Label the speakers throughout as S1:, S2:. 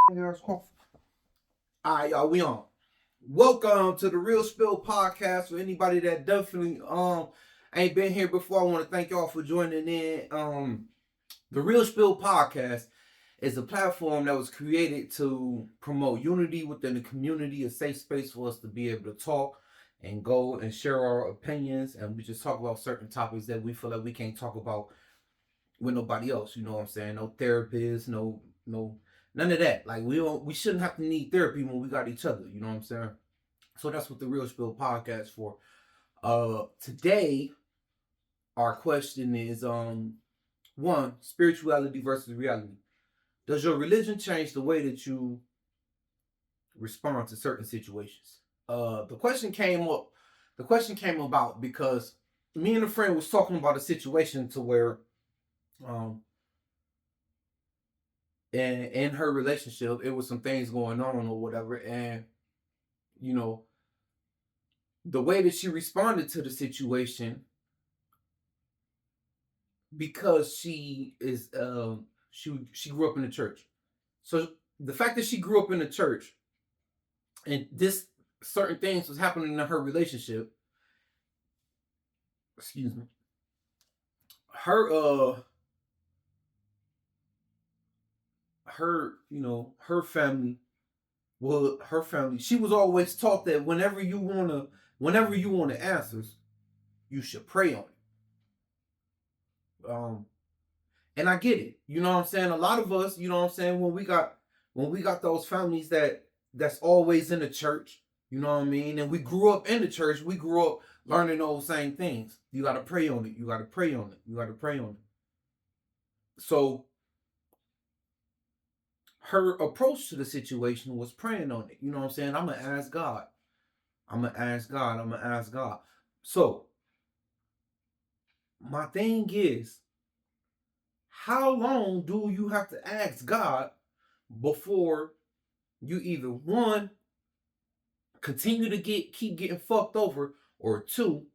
S1: All right, y'all, we on. Welcome to the Real Spill podcast. For anybody that definitely ain't been here before, I want to thank y'all for joining in. The Real Spill podcast is a platform that was created to promote unity within the community, a safe space for us to be able to talk and go and share our opinions, and we just talk about certain topics that we feel like we can't talk about with nobody else. You know what I'm saying? No therapist, no none of that. Like we shouldn't have to need therapy when we got each other. You know what I'm saying? So that's what the Real Spill podcast for. Today our question is one, spirituality versus reality. Does your religion change the way that you respond to certain situations? The question came up. The question came about because me and a friend was talking about a situation to where um and in her relationship it was some things going on or whatever, and you know the way that she responded to the situation, because she grew up in the church. So the fact that she grew up in the church and this certain things was happening in her relationship, excuse me, her her family, well, her family, she was always taught that whenever you want the answers, you should pray on it. And I get it. You know what I'm saying? A lot of us, you know what I'm saying, when we got those families that's always in the church, you know what I mean? And we grew up in the church, we grew up learning those same things. You gotta pray on it, you gotta pray on it, you gotta pray on it. So her approach to the situation was praying on it. You know what I'm saying? I'm gonna ask God. I'm gonna ask God. I'm gonna ask God. So my thing is, how long do you have to ask God before you either one continue to keep getting fucked over, or two,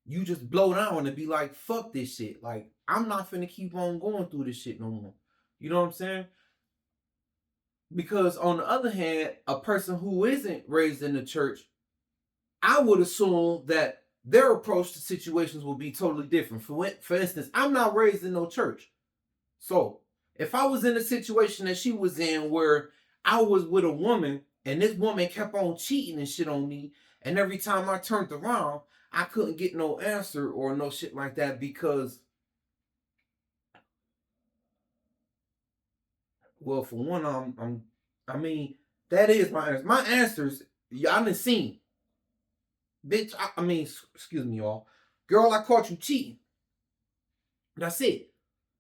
S1: you just blow down and be like, fuck this shit. Like, I'm not finna keep on going through this shit no more. You know what I'm saying? Because on the other hand, a person who isn't raised in the church, I would assume that their approach to situations will be totally different. For instance, I'm not raised in no church. So if I was in a situation that she was in where I was with a woman and this woman kept on cheating and shit on me, and every time I turned around, I couldn't get no answer or no shit like that, because, well, for one, I mean, that is my answer. My answers, y'all done seen. Bitch, I mean, excuse me, y'all. Girl, I caught you cheating. That's it.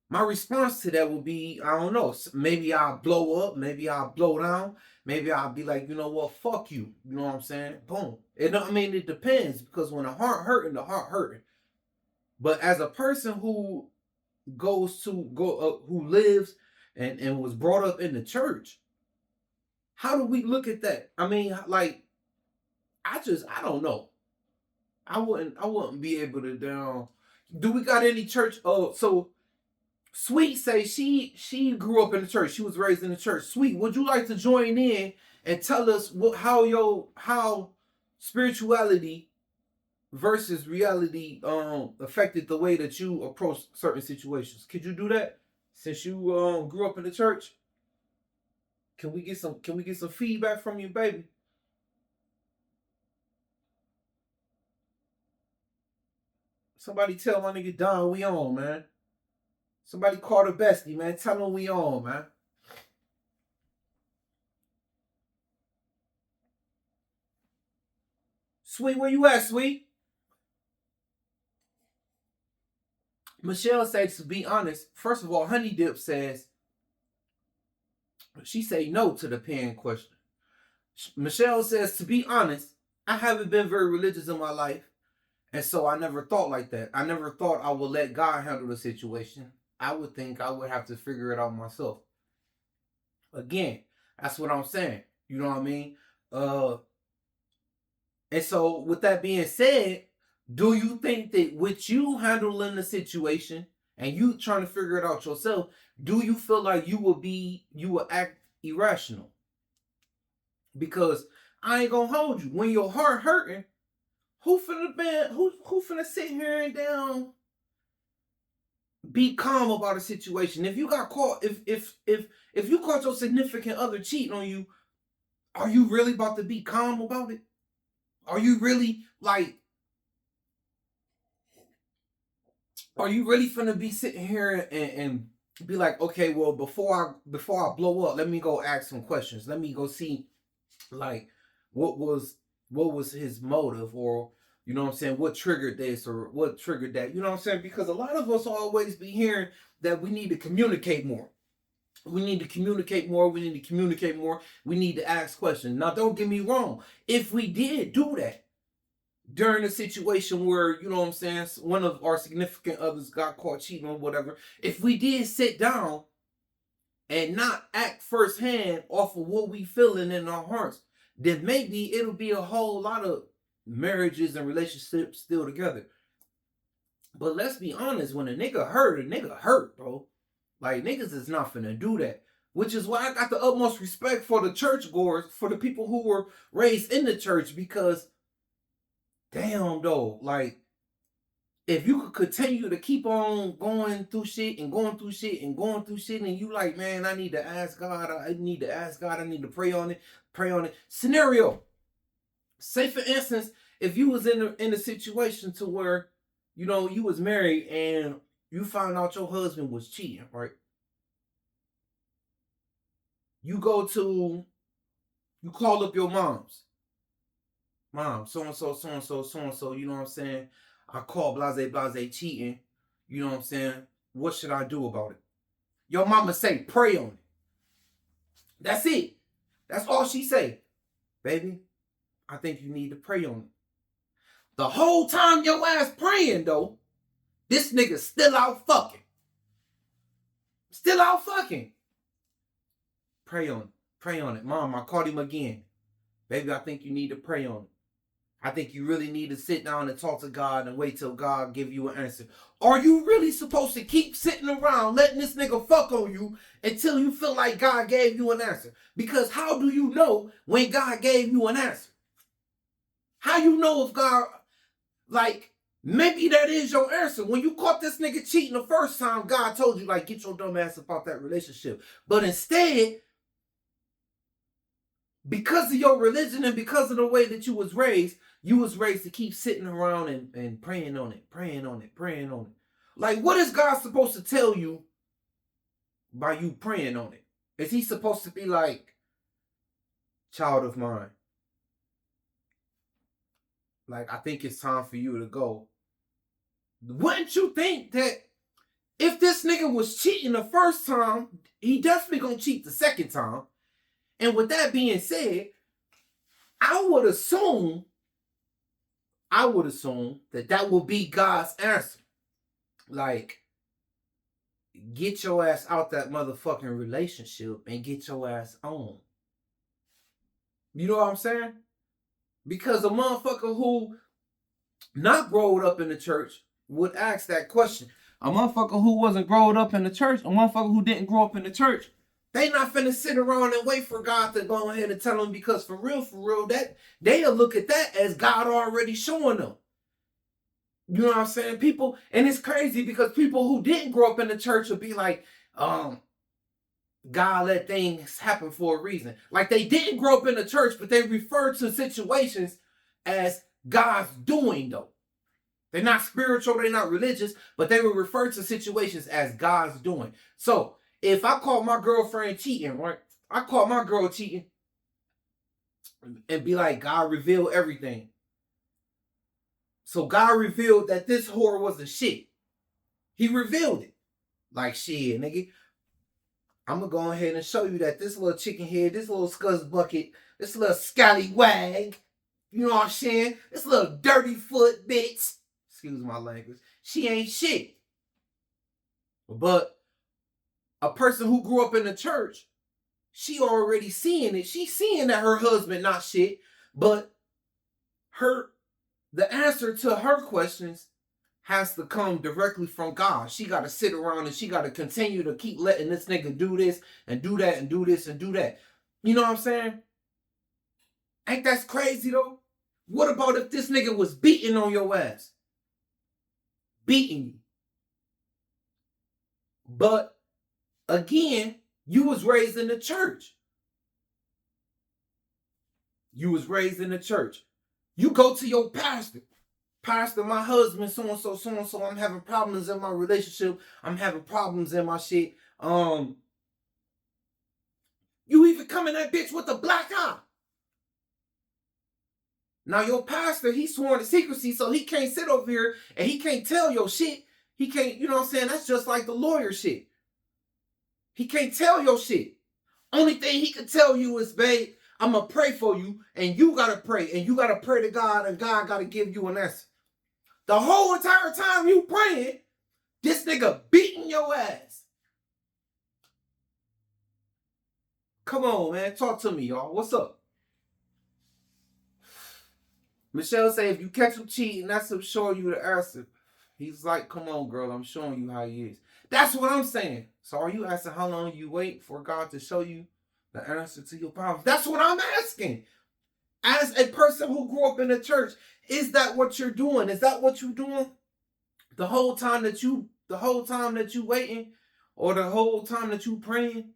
S1: My response to that would be, I don't know, maybe I'll blow up, maybe I'll blow down, maybe I'll be like, you know what, fuck you. You know what I'm saying? Boom. I mean, it depends, because when the heart hurting. But as a person who who lives and was brought up in the church, how do we look at that? I mean, like, I don't know. I wouldn't be able to down. Do we got any church? Oh, so Sweet say she grew up in the church. She was raised in the church. Sweet, would you like to join in and tell us how spirituality versus reality affected the way that you approach certain situations? Could you do that? Since you grew up in the church, can we get some feedback from you, baby? Somebody tell my nigga Don we on, man. Somebody call the bestie, man. Tell him we on, man. Sweet, where you at, Sweet? Michelle says, to be honest, first of all, Honey Dip says, she say no to the pen question. Michelle says, to be honest, I haven't been very religious in my life, and so I never thought like that. I never thought I would let God handle the situation. I would think I would have to figure it out myself. Again, that's what I'm saying. You know what I mean? Uh, and so with that being said, do you think that with you handling the situation and you trying to figure it out yourself, do you feel like you will act irrational. Because I ain't gonna hold you. When your heart hurting, who finna sit here and down be calm about a situation? If you got caught, if you caught your significant other cheating on you, are you really about to be calm about it? Are you really finna be sitting here and be like, okay, well, before I blow up, let me go ask some questions. Let me go see like what was his motive, or you know what I'm saying, what triggered this or what triggered that. You know what I'm saying? Because a lot of us always be hearing that we need to communicate more. We need to communicate more. We need to communicate more. We need to ask questions. Now, don't get me wrong. If we did do that during a situation where, you know what I'm saying, one of our significant others got caught cheating or whatever, if we did sit down and not act firsthand off of what we feeling in our hearts, then maybe it'll be a whole lot of marriages and relationships still together. But let's be honest, when a nigga hurt, bro. Like, niggas is not finna do that. Which is why I got the utmost respect for the churchgoers, for the people who were raised in the church, because damn though, like, if you could continue to keep on going through shit and going through shit and going through shit, and you like, man, I need to ask God, I need to pray on it. Scenario. Say for instance, if you was in a situation to where, you know, you was married and you found out your husband was cheating, right? You call up your mom, so, you know what I'm saying? I call blase cheating, you know what I'm saying? What should I do about it? Your mama say, pray on it. That's it. That's all she say. Baby, I think you need to pray on it. The whole time your ass praying, though, this nigga still out fucking. Pray on it. Mom, I called him again. Baby, I think you need to pray on it. I think you really need to sit down and talk to God and wait till God give you an answer. Are you really supposed to keep sitting around letting this nigga fuck on you until you feel like God gave you an answer? Because how do you know when God gave you an answer? How you know if God, like, maybe that is your answer. When you caught this nigga cheating the first time, God told you, like, get your dumb ass about that relationship. But instead, because of your religion and because of the way that you was raised to keep sitting around and praying on it. Like, what is God supposed to tell you by you praying on it? Is he supposed to be like, child of mine, like, I think it's time for you to go? Wouldn't you think that if this nigga was cheating the first time, he definitely gonna cheat the second time? And with that being said, I would assume that will be God's answer. Like, get your ass out that motherfucking relationship and get your ass on. You know what I'm saying? Because a motherfucker who not growed up in the church would ask that question. A motherfucker who wasn't growed up in the church, a motherfucker who didn't grow up in the church, they not finna sit around and wait for God to go ahead and tell them, because for real, that they'll look at that as God already showing them. You know what I'm saying? People, and it's crazy because people who didn't grow up in the church will be like, God let things happen for a reason. Like, they didn't grow up in the church, but they refer to situations as God's doing, though. They're not spiritual, they're not religious, but they will refer to situations as God's doing. So, if I call my girlfriend cheating, right? I call my girl cheating and be like, God revealed everything. So God revealed that this whore was a shit. He revealed it. Like, shit, nigga, I'm going to go ahead and show you that this little chicken head, this little scuzz bucket, this little scallywag, you know what I'm saying? This little dirty foot bitch, excuse my language, she ain't shit. But a person who grew up in the church, she already seeing it. She's seeing that her husband not shit, but the answer to her questions has to come directly from God. She got to sit around and she got to continue to keep letting this nigga do this and do that and do this and do that. You know what I'm saying? Ain't that crazy though? What about if this nigga was beating on your ass? Beating you. But again, you was raised in the church. You was raised in the church. You go to your pastor. Pastor, my husband, so-and-so, I'm having problems in my relationship. I'm having problems in my shit. You even come in that bitch with a black eye. Now your pastor, he's sworn to secrecy, so he can't sit over here and he can't tell your shit. He can't, you know what I'm saying? That's just like the lawyer shit. He can't tell your shit. Only thing he can tell you is, babe, I'm going to pray for you, and you got to pray, and you got to pray to God, and God got to give you an answer. The whole entire time you praying, this nigga beating your ass. Come on, man. Talk to me, y'all. What's up? Michelle say, if you catch him cheating, that's him showing you the answer. He's like, come on, girl. I'm showing you how he is. That's what I'm saying. So are you asking how long you wait for God to show you the answer to your problems? That's what I'm asking. As a person who grew up in the church, is that what you're doing? Is that what you're doing? The whole time that you waiting, or the whole time that you praying?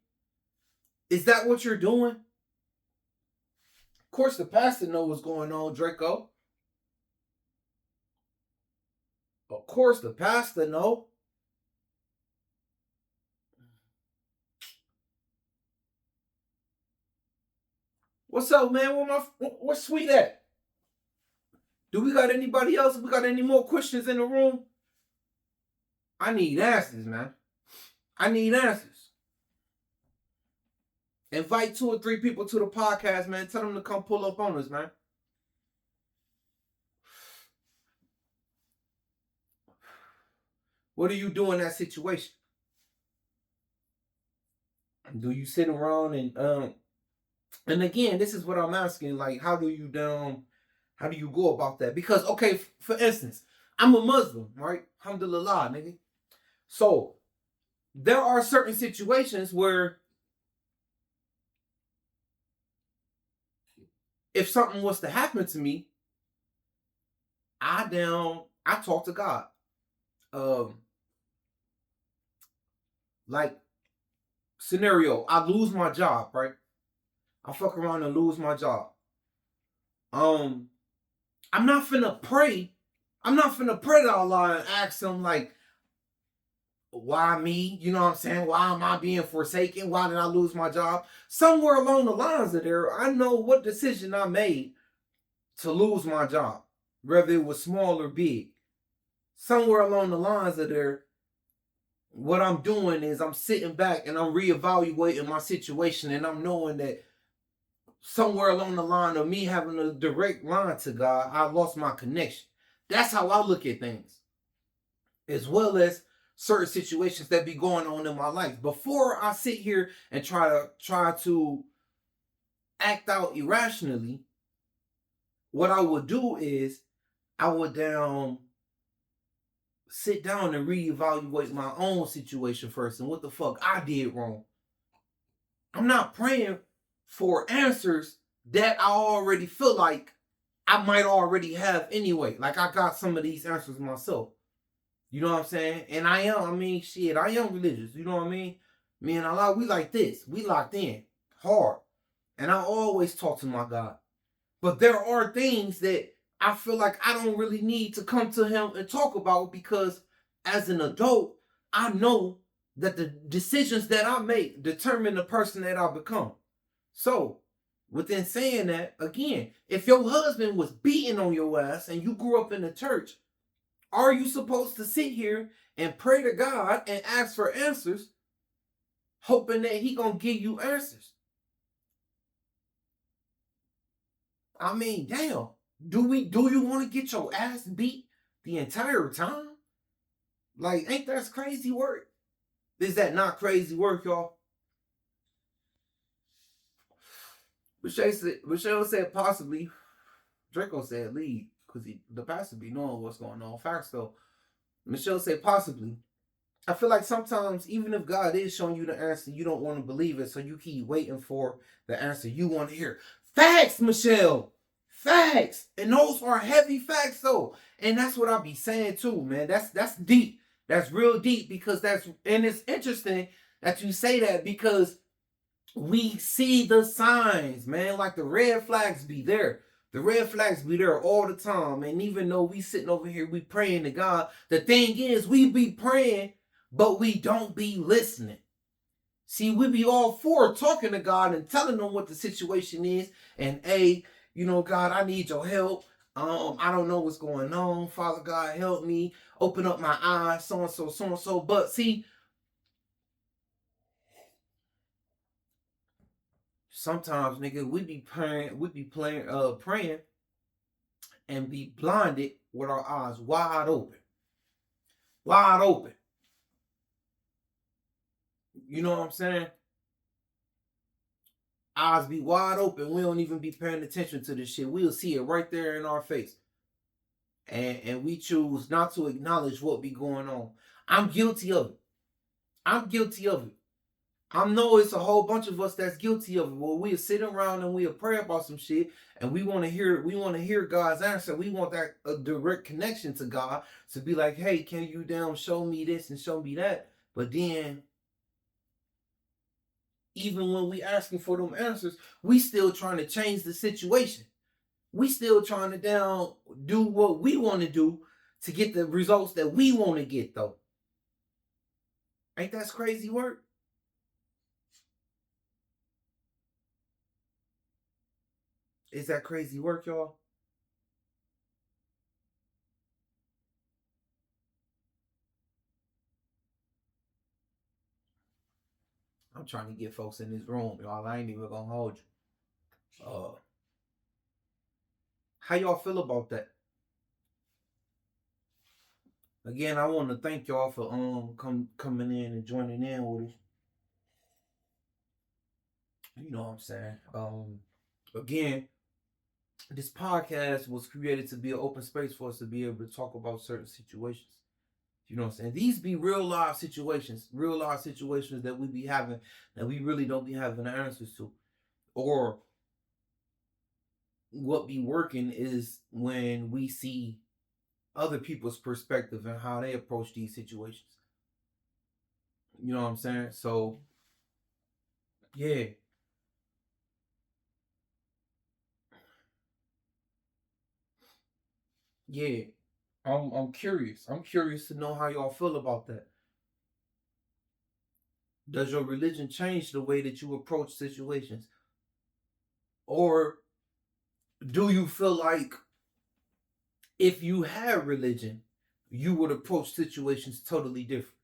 S1: Is that what you're doing? Of course, the pastor knows what's going on, Draco. Of course, the pastor know. What's up, man? What's Sweet at? Do we got anybody else? We got any more questions in the room? I need answers, man. I need answers. Invite 2 or 3 people to the podcast, man. Tell them to come pull up on us, man. What do you do in that situation? Do you sit around and again, this is what I'm asking, like, how do you go about that? Because, okay, for instance, I'm a Muslim, right? Alhamdulillah, nigga. So, there are certain situations where if something was to happen to me, I talk to God. Like, scenario, I lose my job, right? I fuck around and lose my job. I'm not finna pray. I'm not finna pray to Allah and ask him, like, why me? You know what I'm saying? Why am I being forsaken? Why did I lose my job? Somewhere along the lines of there, I know what decision I made to lose my job, whether it was small or big. Somewhere along the lines of there, what I'm doing is I'm sitting back and I'm reevaluating my situation, and I'm knowing that somewhere along the line of me having a direct line to God, I lost my connection. That's how I look at things, as well as certain situations that be going on in my life. Before I sit here and try to act out irrationally, what I would do is I would sit down and reevaluate my own situation first and what the fuck I did wrong. I'm not praying for answers that I already feel like I might already have anyway. Like, I got some of these answers myself. You know what I'm saying? And I am religious. You know what I mean? Me and Allah, we like this. We locked in hard. And I always talk to my God. But there are things that I feel like I don't really need to come to him and talk about, because as an adult, I know that the decisions that I make determine the person that I become. So, within saying that, again, if your husband was beating on your ass and you grew up in the church, are you supposed to sit here and pray to God and ask for answers, hoping that he gonna give you answers? I mean, damn. Do you want to get your ass beat the entire time? Like, ain't that crazy work? Is that not crazy work, y'all? Michelle said possibly. Draco said leave, because the pastor be knowing what's going on. Facts though. Michelle say possibly. I feel like sometimes even if God is showing you the answer, you don't want to believe it, so you keep waiting for the answer you want to hear. Facts, Michelle. Facts. And those are heavy facts though. And that's what I be saying too, man. That's deep. That's real deep because and it's interesting that you say that because we see the signs, man. Like the red flags be there. The red flags be there all the time. And even though we sitting over here, we praying to God, the thing is we be praying, but we don't be listening. See, we be all for talking to God and telling them what the situation is. And God, I need your help. I don't know what's going on. Father God, help me. Open up my eyes, so and so, so and so. But see, sometimes, nigga, we be praying and be blinded with our eyes wide open. Wide open. You know what I'm saying? Eyes be wide open. We don't even be paying attention to this shit. We'll see it right there in our face. And we choose not to acknowledge what be going on. I'm guilty of it. I'm guilty of it. I know it's a whole bunch of us that's guilty of it. Well, we'll sit around and we'll pray about some shit, and we want to hear God's answer. We want that a direct connection to God to be like, hey, can you show me this and show me that? But then, even when we asking for them answers, we still trying to change the situation. We still trying to do what we want to do to get the results that we want to get, though. Ain't that crazy work? Is that crazy work, y'all? I'm trying to get folks in this room, y'all. I ain't even gonna hold you. How y'all feel about that? Again, I want to thank y'all for coming in and joining in with us. You know what I'm saying? Again, this podcast was created to be an open space for us to be able to talk about certain situations. You know what I'm saying? These be real life situations that we be having that we really don't be having the answers to. Or what be working is when we see other people's perspective and how they approach these situations. You know what I'm saying? So, yeah. Yeah. I'm curious. I'm curious to know how y'all feel about that. Does your religion change the way that you approach situations? Or do you feel like if you had religion, you would approach situations totally different?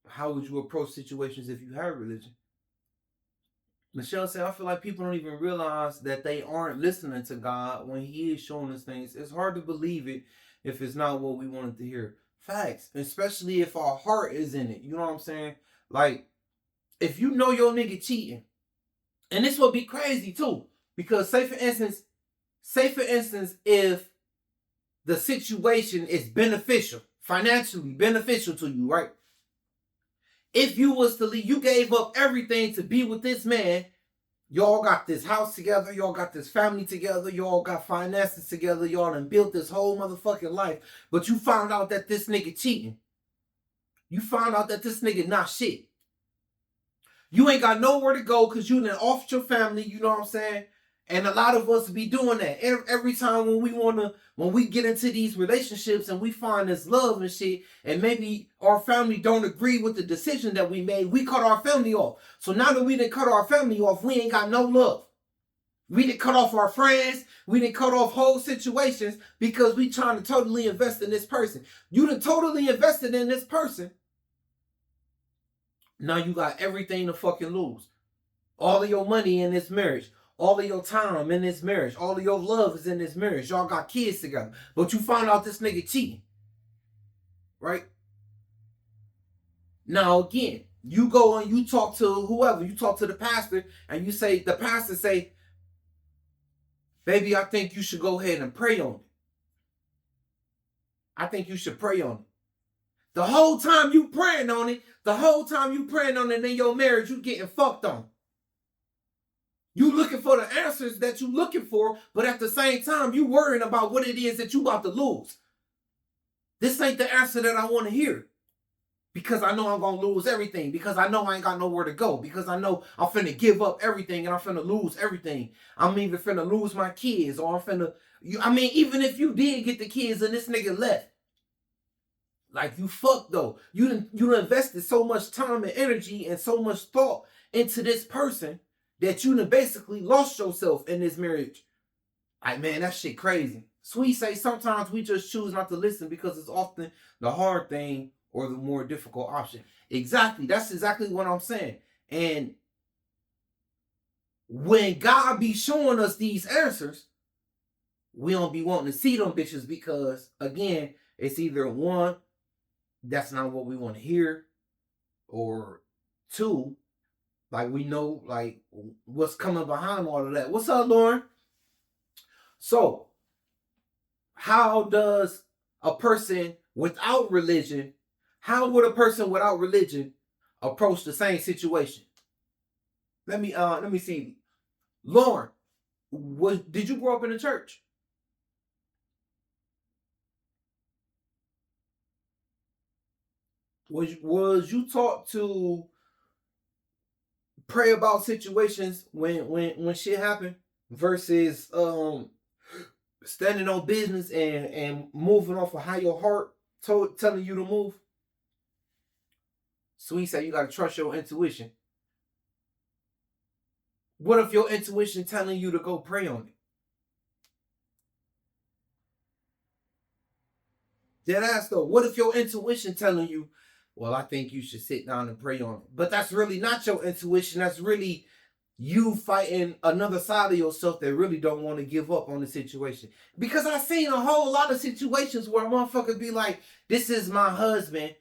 S1: How would you approach situations if you had religion? Michelle said, I feel like people don't even realize that they aren't listening to God when He is showing us things. It's hard to believe it if it's not what we wanted to hear. Facts. Especially if our heart is in it. You know what I'm saying? Like, if you know your nigga cheating, and this would be crazy too. Because say for instance, if the situation is beneficial, financially beneficial to you, right? If you was to leave, you gave up everything to be with this man. Y'all got this house together. Y'all got this family together. Y'all got finances together. Y'all done built this whole motherfucking life. But you found out that this nigga cheating. You found out that this nigga not shit. You ain't got nowhere to go because you done off your family. You know what I'm saying? And a lot of us be doing that every time when we get into these relationships and we find this love and shit, and maybe our family don't agree with the decision that we made, we cut our family off. So now that we done cut our family off, we ain't got no love. We didn't cut off our friends. We didn't cut off whole situations because we trying to totally invest in this person. You done totally invested in this person. Now you got everything to fucking lose. All of your money in this marriage. All of your time in this marriage. All of your love is in this marriage. Y'all got kids together. But you found out this nigga cheating. Right? Now again, you go and you talk to whoever. You talk to the pastor and the pastor say, baby, I think you should go ahead and pray on it. I think you should pray on it. The whole time you praying on it, in your marriage, you getting fucked on. You looking for the answers that you looking for, but at the same time, you worrying about what it is that you about to lose. This ain't the answer that I want to hear. Because I know I'm going to lose everything. Because I know I ain't got nowhere to go. Because I know I'm finna give up everything and I'm finna lose everything. I'm even finna lose my kids. Or I'm finna... even if you did get the kids and this nigga left. Like, you fucked though. You invested so much time and energy and so much thought into this person that you done basically lost yourself in this marriage. Like, man, that shit crazy. Sweet say sometimes we just choose not to listen because it's often the hard thing or the more difficult option. Exactly. That's exactly what I'm saying. And when God be showing us these answers, we don't be wanting to see them bitches because, again, it's either one, that's not what we want to hear, or two, like we know like what's coming behind all of that. What's up, Lauren? So, how does a person without religion, how would a person without religion approach the same situation? Let me see. Lauren, did you grow up in a church? Was you taught to pray about situations when shit happened versus standing on business and moving off of how your heart telling you to move? Sweet said you gotta trust your intuition. What if your intuition telling you to go pray on it? Dead ass though. What if your intuition telling you, well, I think you should sit down and pray on it? But that's really not your intuition. That's really you fighting another side of yourself that really don't want to give up on the situation. Because I've seen a whole lot of situations where motherfuckers be like, this is my husband.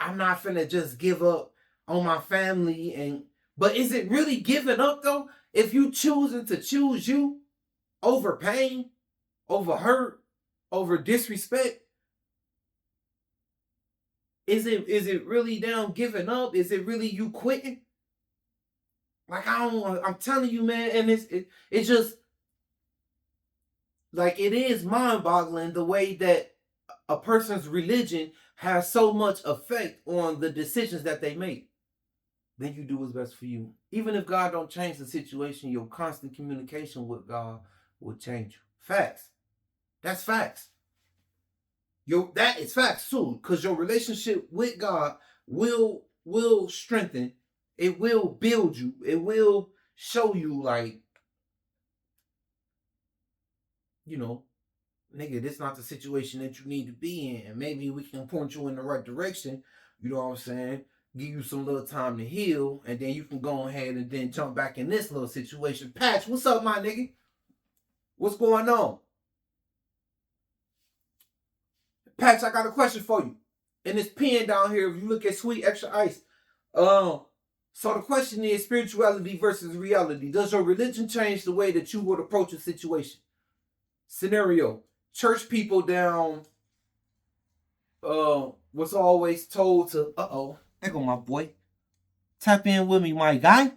S1: I'm not finna just give up on my family. But is it really giving up though? If you choosing to choose you over pain, over hurt, over disrespect, is it really them giving up? Is it really you quitting? Like, I'm telling you, man, and it's just like, it is mind-boggling the way that a person's religion has so much effect on the decisions that they make. Then you do what's best for you. Even if God don't change the situation, your constant communication with God will change you. Facts. That's facts. That is facts too, because your relationship with God will strengthen. It will build you. It will show you, like, you know, nigga, this is not the situation that you need to be in. Maybe we can point you in the right direction. You know what I'm saying? Give you some little time to heal, and then you can go ahead and then jump back in this little situation. Patch, what's up, my nigga? What's going on? Patch, I got a question for you. And it's pinned down here. If you look at Sweet Extra Ice. So the question is spirituality versus reality. Does your religion change the way that you would approach a situation? Scenario. Church people down was always told to, there go my boy. Tap in with me, my guy.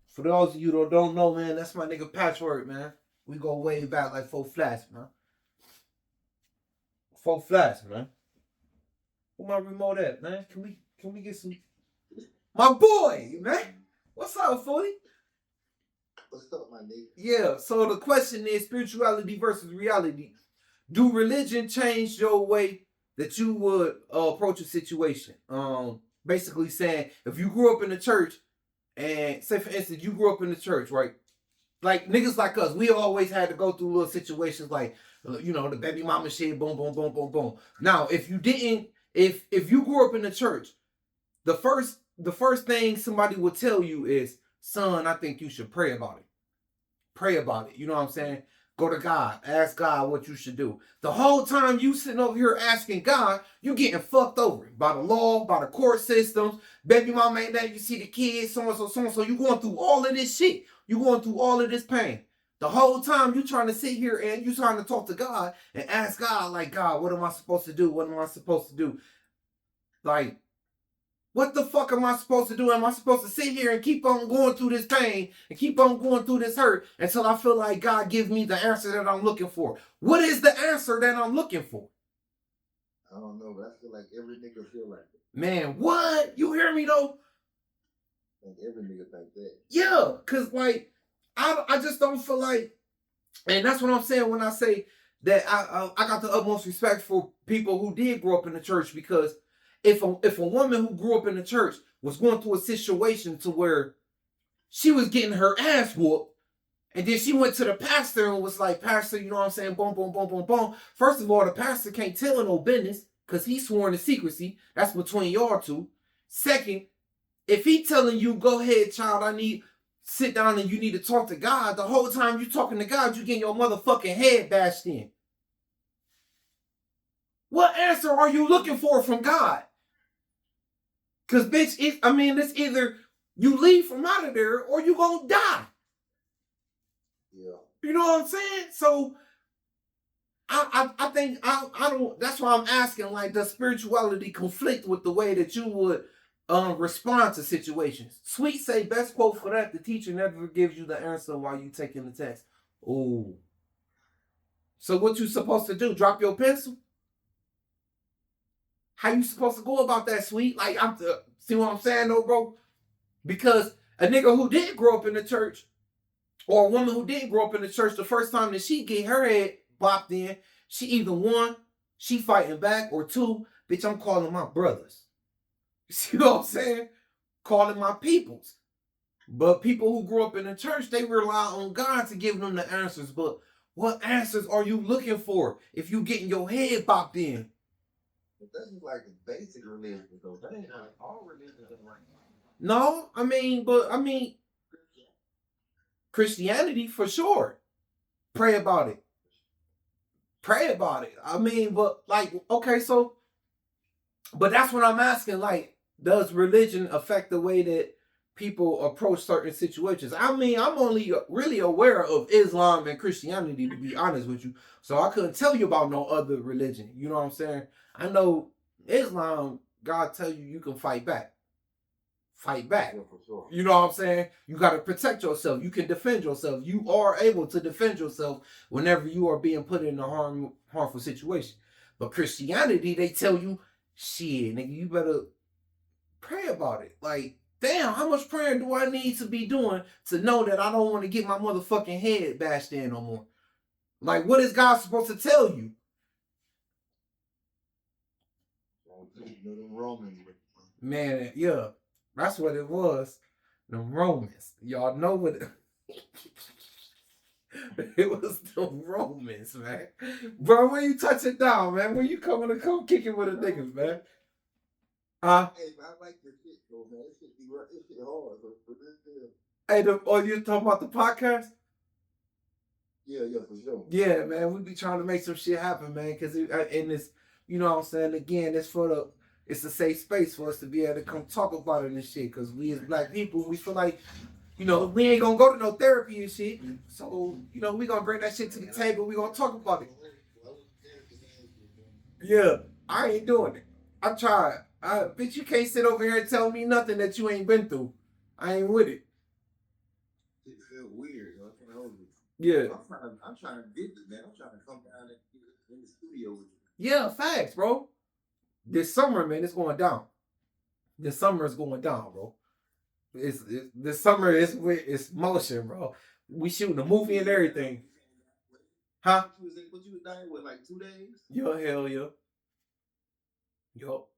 S1: For those of you that don't know, man, that's my nigga Patchwork, man. We go way back like 4 flats, man. 4 flats, man. Where my remote at, man? Can we get some? My boy, man. What's up, Footy?
S2: What's up, my nigga?
S1: Yeah, so the question is spirituality versus reality. Do religion change your way that you would approach a situation? Basically saying, if you grew up in the church, and say for instance, you grew up in the church, right? Like niggas like us, we always had to go through little situations like, you know, the baby mama shit, boom, boom, boom, boom, boom. Now, if you didn't, if you grew up in the church, the first thing somebody will tell you is, son, I think you should pray about it. Pray about it. You know what I'm saying? Go to God. Ask God what you should do. The whole time you sitting over here asking God, you getting fucked over by the law, by the court systems. Baby mama ain't there. You see the kids, so-and-so, so-and-so. You going through all of this shit. You going through all of this pain. The whole time you trying to sit here and you trying to talk to God and ask God, like, God, what am I supposed to do? What am I supposed to do? Like, what the fuck am I supposed to do? Am I supposed to sit here and keep on going through this pain and keep on going through this hurt until I feel like God gives me the answer that I'm looking for? What is the answer that I'm looking for?
S2: I don't know, but I feel like every nigga feel like that.
S1: Man, what? You hear me though?
S2: Like every nigga think that.
S1: Yeah, cause like I just don't feel like, and that's what I'm saying when I say that I got the utmost respect for people who did grow up in the church, because if a woman who grew up in the church was going through a situation to where she was getting her ass whooped, and then she went to the pastor and was like, Pastor, you know what I'm saying? Boom, boom, boom, boom, boom. First of all, the pastor can't tell no business because he's sworn to secrecy. That's between y'all two. Second, if he telling you, go ahead, child, sit down and you need to talk to God, the whole time you talking to God, you getting your motherfucking head bashed in. What answer are you looking for from God? Because, bitch, it's either you leave from out of there or you gonna die.
S2: Yeah.
S1: You know what I'm saying? So, I think, I don't, that's why I'm asking, like, does spirituality conflict with the way that you would respond to situations? Sweet say, best quote for that, the teacher never gives you the answer while you taking the test. Ooh. So what you supposed to do? Drop your pencil? How you supposed to go about that, Sweet? Like, see what I'm saying though, bro? Because a nigga who did grow up in the church, or a woman who did grow up in the church, the first time that she get her head bopped in, she either one, she fighting back, or two, bitch, I'm calling my brothers. You see what I'm saying? Calling my peoples. But people who grew up in the church, they rely on God to give them the answers. But what answers are you looking for if you getting your head bopped in?
S2: But that's just like a basic religion, though. That ain't like all religions are like that.
S1: No, Christianity for sure. Pray about it. Pray about it. But like, okay, so, but that's what I'm asking. Like, does religion affect the way that people approach certain situations? I'm only really aware of Islam and Christianity, to be honest with you. So I couldn't tell you about no other religion. You know what I'm saying? I know Islam, God tell you can fight back. Fight back.
S2: Yeah, for sure.
S1: You know what I'm saying? You got to protect yourself. You can defend yourself. You are able to defend yourself whenever you are being put in a harmful situation. But Christianity, they tell you, shit, nigga, you better pray about it. Like, damn, how much prayer do I need to be doing to know that I don't want to get my motherfucking head bashed in no more? Like, what is God supposed to tell you?
S2: The Romans.
S1: Man, yeah, that's what it was. The Romans. Y'all know what it was, the Romans, man. Bro, when you touch it down, man, when you come kick it with a niggas, man.
S2: Hey, I like this shit, though, man. This shit hard,
S1: Hey, you talking about the podcast?
S2: Yeah, for sure.
S1: Yeah, man, we be trying to make some shit happen, man, because in this, you know what I'm saying, again, it's a safe space for us to be able to come talk about it and shit, because we as black people, we feel like, you know, we ain't gonna go to no therapy and shit, so, you know, we gonna bring that shit to the table, we gonna talk about it. Yeah, I ain't doing it. I tried. Bitch, you can't sit over here and tell me nothing that you ain't been through. I ain't with it.
S2: It feel weird, yo.
S1: Yeah.
S2: I'm trying to get it, man. I'm trying to come down in the studio with you.
S1: Yeah, facts, bro. This summer, man, it's going down. This summer is going down, bro. This summer it's motion, bro. We shooting a movie and everything. Huh?
S2: What you was down with, like 2 days?
S1: Yo, hell yeah. Yup.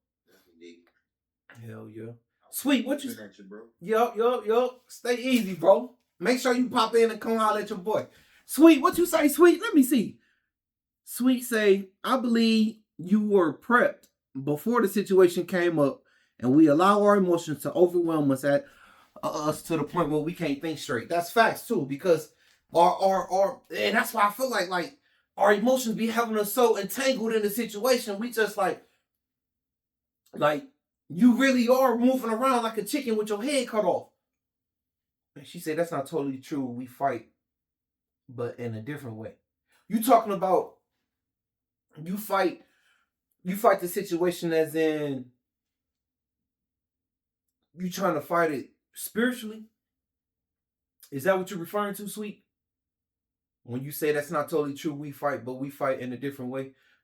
S1: Hell yeah. Sweet, what you? Yup. Stay easy, bro. Make sure you pop in and come holler at your boy. Sweet, what you say, Sweet? Let me see. Sweet say, I believe you were prepped before the situation came up, and we allow our emotions to overwhelm us to the point where we can't think straight. That's facts too, because our and that's why I feel like our emotions be having us so entangled in the situation. We just like you really are moving around like a chicken with your head cut off. And she said that's not totally true. We fight but in a different way. You talking about you fight the situation as in you trying to fight it spiritually? Is that what you're referring to, Sweet? When you say that's not totally true, we fight, but we fight in a different way.